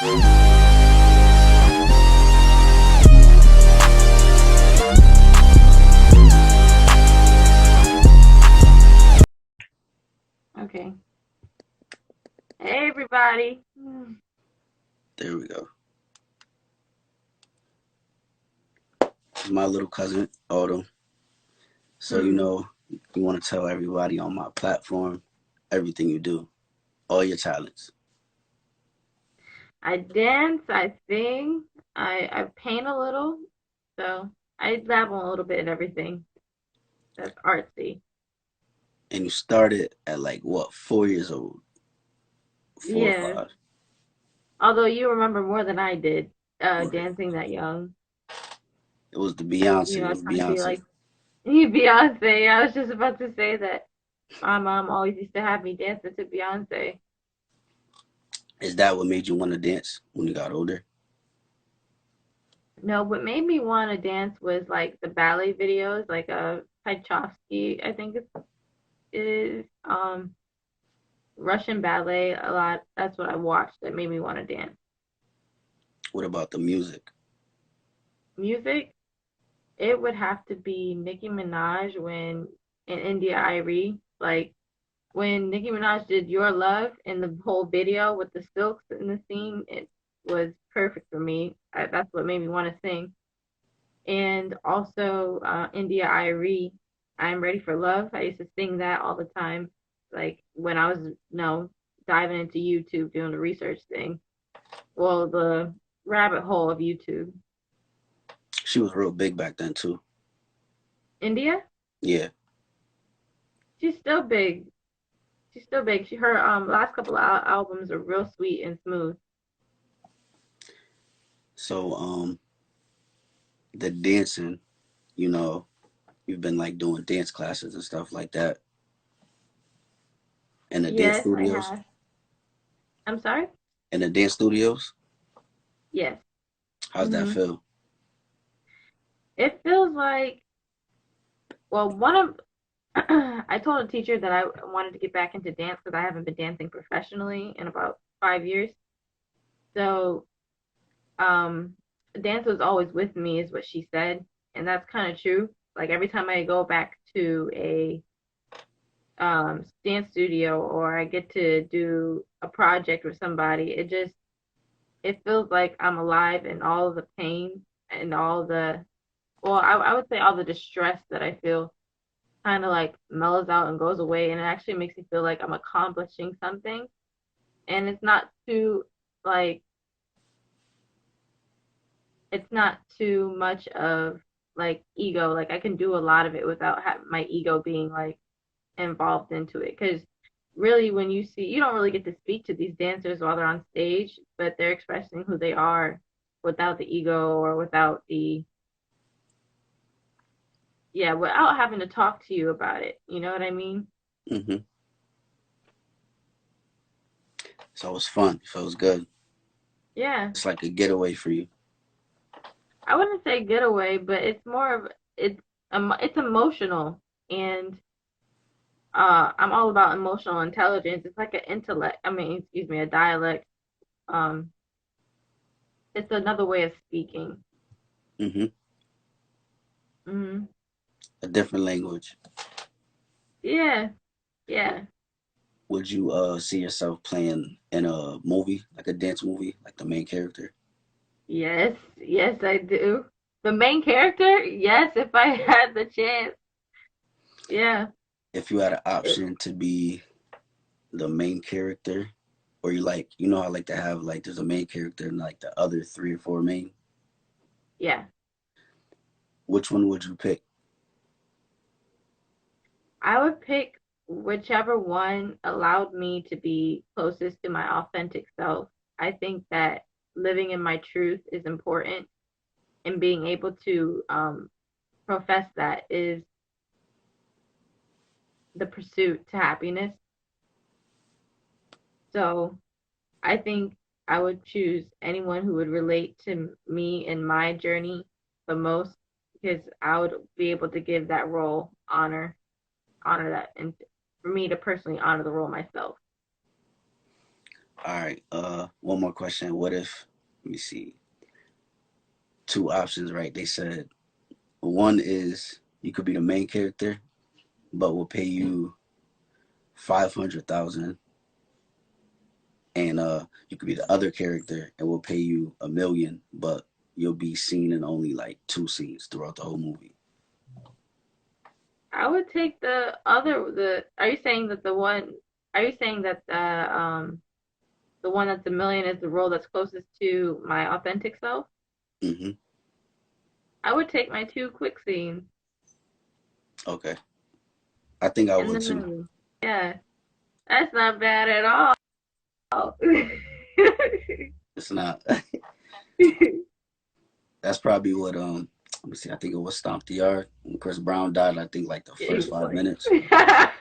Okay. Hey, everybody. There we go. My little cousin, Autumn. So, Hmm. you want to tell everybody on my platform everything you do, all your talents. I dance, I sing, I paint a little, so I dabble a little bit in everything that's artsy. And you started at like what, 4 years old? Four or Yeah. five. Although you remember more than I did, Right. dancing that young. It was the Beyonce. It was Trying to be Beyonce. like Beyonce. I was just about to say that my mom always used to have me dancing to Beyonce. Is that what made you want to dance when you got older? No, what made me want to dance was like the ballet videos, like Tchaikovsky, I think it is. Russian ballet a lot. That's what I watched that made me want to dance. What about the music? Music, it would have to be Nicki Minaj when in India Irie, like when Nicki Minaj did Your Love in the whole video with the silks in the scene, it was perfect for me. That's what made me want to sing. And also India Irie, I'm Ready for Love. I used to sing that all the time, like when I was diving into YouTube doing the research thing. Well, the rabbit hole of YouTube. She was real big back then too. India, Yeah. she's still big. She's still big. Her last couple of albums are real sweet and smooth. So the dancing, you know, you've been like doing dance classes and stuff like that in the dance Yes, I studios. have. I'm sorry. In the dance studios, Yes. how's that Mhm. feel? It feels like one of I told a teacher that I wanted to get back into dance because I haven't been dancing professionally in about 5 years. So, um, dance was always with me, is what she said, and that's kind of true. Like every time I go back to a dance studio or I get to do a project with somebody, it feels like I'm alive and all of the pain and all the I would say all the distress that I feel kind of like mellows out and goes away, and it actually makes me feel like I'm accomplishing something, and like it's not too much of like ego. Like I can do a lot of it without my ego being like involved into it, because really when you don't really get to speak to these dancers while they're on stage, but they're expressing who they are without the ego or without the yeah, without having to talk to you about it. You know what I mean? Hmm. So it was fun. It feels good. Yeah. It's like a getaway for you. I wouldn't say getaway, but it's more of it's emotional, and I'm all about emotional intelligence. It's like an intellect. I mean, excuse me, a dialect. Um, it's another way of speaking. Hmm. Hmm. A different language. Yeah, yeah. Would you see yourself playing in a movie, like a dance movie, like the main character? Yes, yes, I do. The main character, yes, if I had the chance. Yeah. If you had an It, option to be the main character, or you like, you know, I like to have like there's a main character and like the other three or four main. yeah. Which one would you pick? I would pick whichever one allowed me to be closest to my authentic self. I think that living in my truth is important, and being able to profess that is the pursuit to happiness. So I think I would choose anyone who would relate to me in my journey the most, because I would be able to give that role honor that, and for me to personally honor the role myself. All right. One more question. What if? Let me see. Two options, right? They said one is you could be the main character, but we'll pay you 500,000, and you could be the other character, and we'll pay you 1 million, but you'll be seen in only like two scenes throughout the whole movie. I would take the other the are you saying that the one are you saying that the one that's a million is the role that's closest to my authentic self? Hmm. I would take my two quick scenes Okay. I think I in the would too. million. Yeah. That's not bad at all. It's not. That's probably what let me see. I think it was Stomp the Yard when Chris Brown died. I think like the Yeah, he first was 5 minutes. like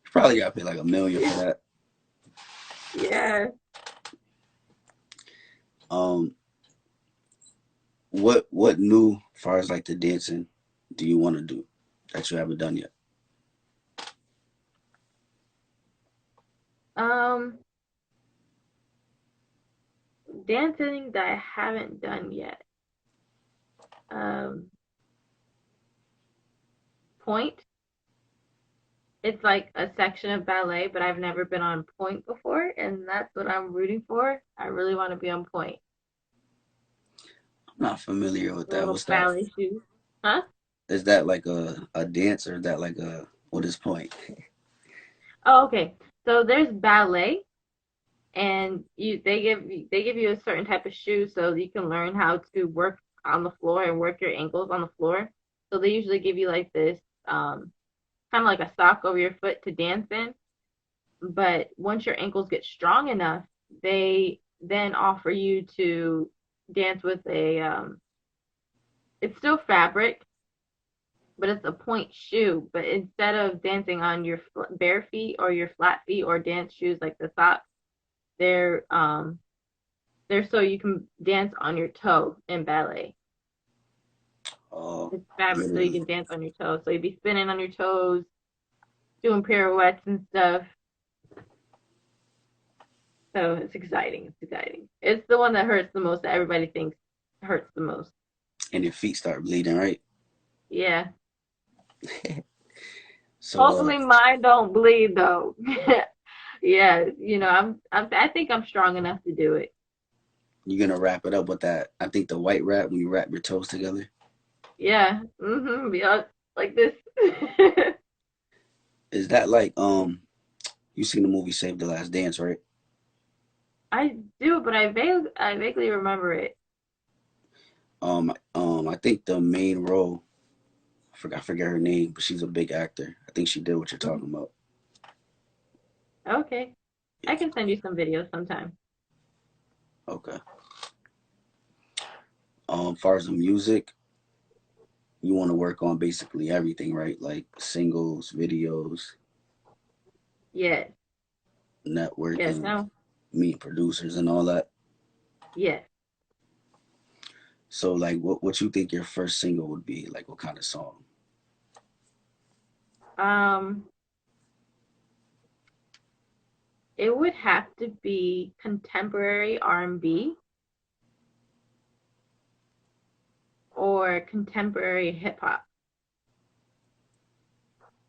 Probably got to pay like 1 million for that. yeah. Um, what new, as far as like the dancing, do you want to do that you haven't done yet? Um, dancing that I haven't done yet. Um, Point. It's like a section of ballet, but I've never been on point before, and that's what I'm rooting for. I really want to be on point. I'm not familiar with The that. little What's that? ballet shoes. Huh? Is that like a dance, or is that like a what is point? Oh, okay. So there's ballet, and they give you a certain type of shoe so you can learn how to work on the floor and work your ankles on the floor. So they usually give you like this kind of like a sock over your foot to dance in. But once your ankles get strong enough, they then offer you to dance with a it's still fabric, but it's a point shoe. But instead of dancing on your bare feet or your flat feet or dance shoes like the socks, they're um they're so you can dance on your toe in ballet. Oh, It's fabric so you literally. can dance on your toes. So you'd be spinning on your toes, doing pirouettes and stuff. So it's exciting. It's exciting. It's the one that hurts the most that everybody thinks hurts the most. And your feet start bleeding, right? Yeah. So, Hopefully mine don't bleed though. Yeah, I think I'm strong enough to do it. you're gonna wrap it up with that. I think the white wrap when you wrap your toes together. Yeah. Mhm. Yeah, like this. Is that like you seen the movie Save the Last Dance, right? I do, but I vaguely remember it. I think the main role, I forget her name, but she's a big actor. I think she did what you're Mhm. talking about. Okay. Yeah. I can send you some videos sometime. Okay. Far as the music, you want to work on basically everything, right? Like singles, videos, Yes. Yes. networking, No. meet producers, and all that. Yes. So, like, what you think your first single would be? Like, what kind of song? Um, it would have to be contemporary R&B or contemporary hip hop.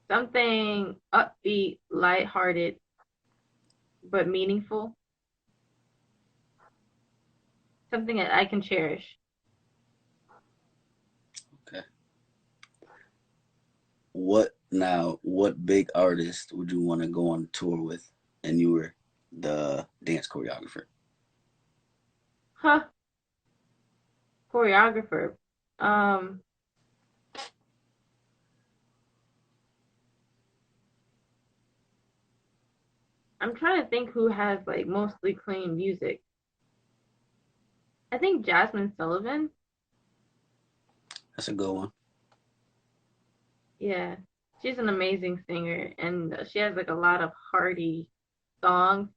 Something upbeat, lighthearted, but meaningful. Something that I can cherish. Okay. What now? What big artist would you want to go on tour with, and you were the dance choreographer? Huh. Choreographer. Um, I'm trying to think who has like mostly clean music. I think Jasmine Sullivan. That's a good one. Yeah. She's an amazing singer and she has like a lot of hearty songs.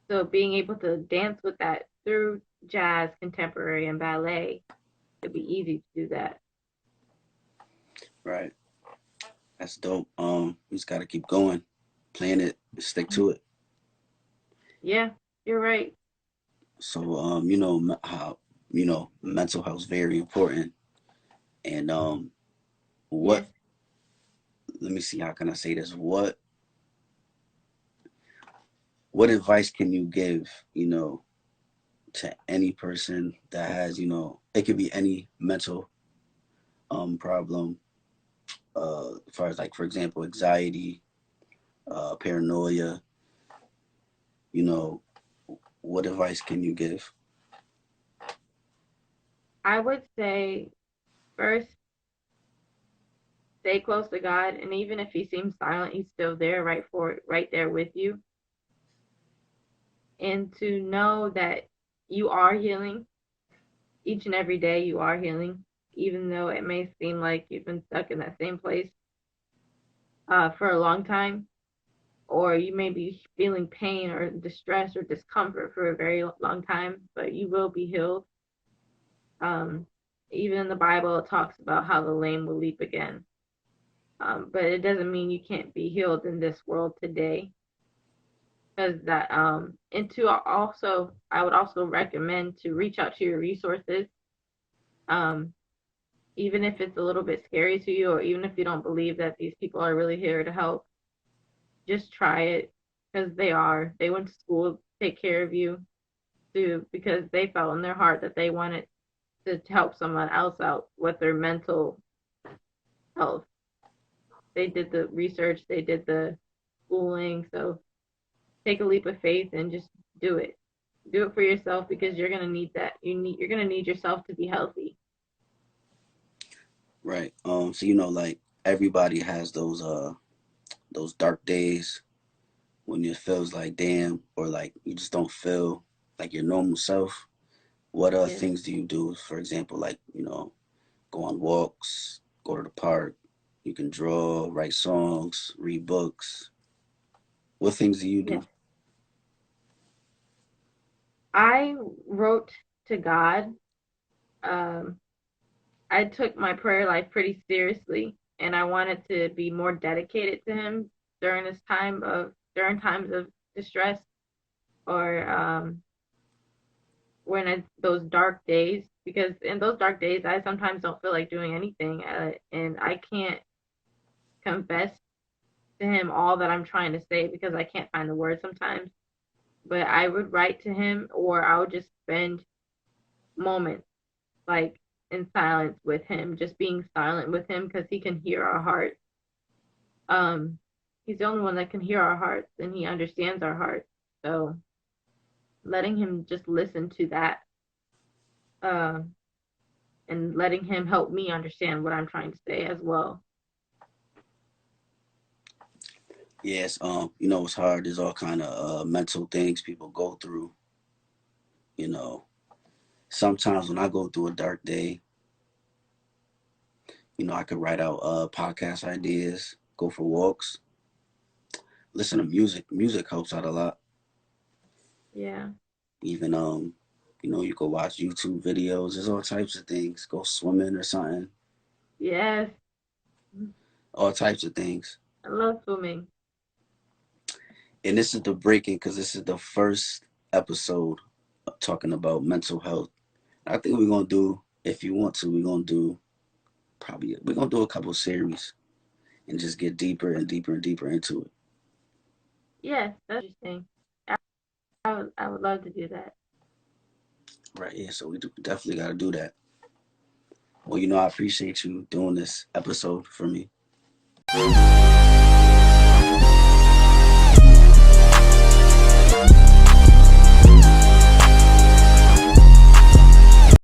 So being able to dance with that through jazz, contemporary, and ballet, it'd be easy to do that. Right. That's dope. We just gotta keep going, playing it, stick to it. Yeah, you're right. So how mental health is very important. And what Yes. let me see, how can I say this? What advice can you give, to any person that has, it could be any mental problem, as far as like, for example, anxiety, paranoia, you know, what advice can you give? I would say first, stay close to God, and even if He seems silent, He's still there, right there with you, and to know that you are healing each and every day. You are healing, even though it may seem like you've been stuck in that same place for a long time, or you may be feeling pain or distress or discomfort for a very long time, but you will be healed. Um, Even in the Bible, it talks about how the lame will leap again. But it doesn't mean you can't be healed in this world today. Because that, and to also, I would also recommend to reach out to your resources, um, even if it's a little bit scary to you, or even if you don't believe that these people are really here to help. Just try it because they are. They went to school to take care of you too, because they felt in their heart that they wanted to help someone else out with their mental health. They did the research, they did the schooling, so take a leap of faith and just do it. Do it for yourself because you're gonna need that. You're gonna need yourself to be healthy. Right. So like everybody has those dark days when it feels like damn, or like you just don't feel like your normal self. What Yes. things do you do? For example, like, go on walks, go to the park, you can draw, write songs, read books. What things do you Yes. do? I wrote to God. Um, I took my prayer life pretty seriously, and I wanted to be more dedicated to Him during times of distress, or when it's those dark days. Because in those dark days, I sometimes don't feel like doing anything, and I can't confess to Him all that I'm trying to say because I can't find the words sometimes. But I would write to Him, or I would just spend moments like in silence with Him, just being silent with Him because He can hear our hearts. Um, he's the only one that can hear our hearts, and He understands our hearts. So letting Him just listen to that, uh, and letting Him help me understand what I'm trying to say as well. Yes, it's hard. There's all kind of mental things people go through. You know, sometimes when I go through a dark day, I could write out podcast ideas, go for walks, listen to music. Music helps out a lot. Yeah. Even you could watch YouTube videos. There's all types of things. Go swimming or something. Yes. All types of things. I love swimming. And this is the breaking, because this is the first episode talking about mental health. I think we're gonna do, if you want to, we're gonna do a couple series and just get deeper and deeper and deeper into it. Yes, that's interesting. I would love to do that. Right. Yeah. So we definitely got to do that. Well, I appreciate you doing this episode for me.